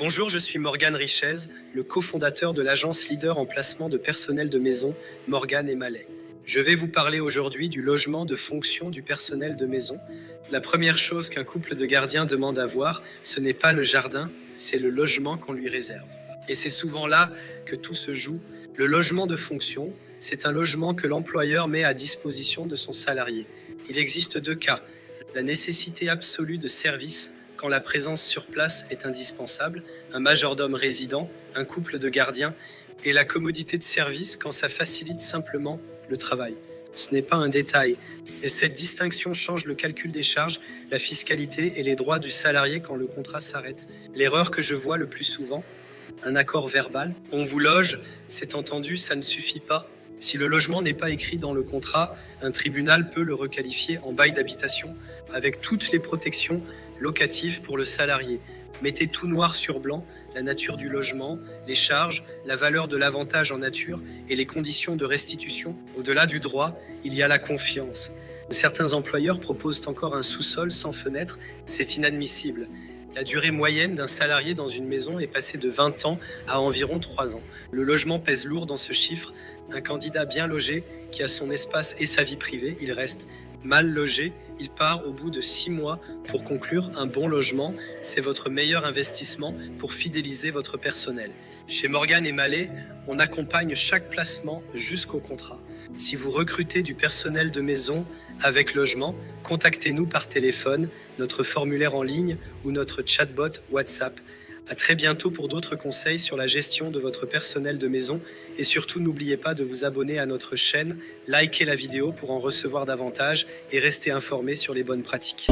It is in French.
Bonjour, je suis Morgane Richez, le cofondateur de l'agence leader en placement de personnel de maison, Morgane & Mallet. Je vais vous parler aujourd'hui du logement de fonction du personnel de maison. La première chose qu'un couple de gardiens demande à voir, ce n'est pas le jardin, c'est le logement qu'on lui réserve. Et c'est souvent là que tout se joue. Le logement de fonction, c'est un logement que l'employeur met à disposition de son salarié. Il existe deux cas. La nécessité absolue de service quand la présence sur place est indispensable, un majordome résident, un couple de gardiens, et la commodité de service quand ça facilite simplement le travail. Ce n'est pas un détail. Et cette distinction change le calcul des charges, la fiscalité et les droits du salarié quand le contrat s'arrête. L'erreur que je vois le plus souvent, un accord verbal. On vous loge, c'est entendu, ça ne suffit pas. Si le logement n'est pas écrit dans le contrat, un tribunal peut le requalifier en bail d'habitation avec toutes les protections locatives pour le salarié. Mettez tout noir sur blanc, la nature du logement, les charges, la valeur de l'avantage en nature et les conditions de restitution. Au-delà du droit, il y a la confiance. Certains employeurs proposent encore un sous-sol sans fenêtre, c'est inadmissible. La durée moyenne d'un salarié dans une maison est passée de 20 ans à environ 3 ans. Le logement pèse lourd dans ce chiffre. Un candidat bien logé, qui a son espace et sa vie privée, il reste. Mal logé, il part au bout de 6 mois pour conclure un bon logement. C'est votre meilleur investissement pour fidéliser votre personnel. Chez Morgane & Mallet, on accompagne chaque placement jusqu'au contrat. Si vous recrutez du personnel de maison avec logement, contactez-nous par téléphone, notre formulaire en ligne ou notre chatbot WhatsApp. À très bientôt pour d'autres conseils sur la gestion de votre personnel de maison et surtout n'oubliez pas de vous abonner à notre chaîne, likez la vidéo pour en recevoir davantage et rester informé sur les bonnes pratiques.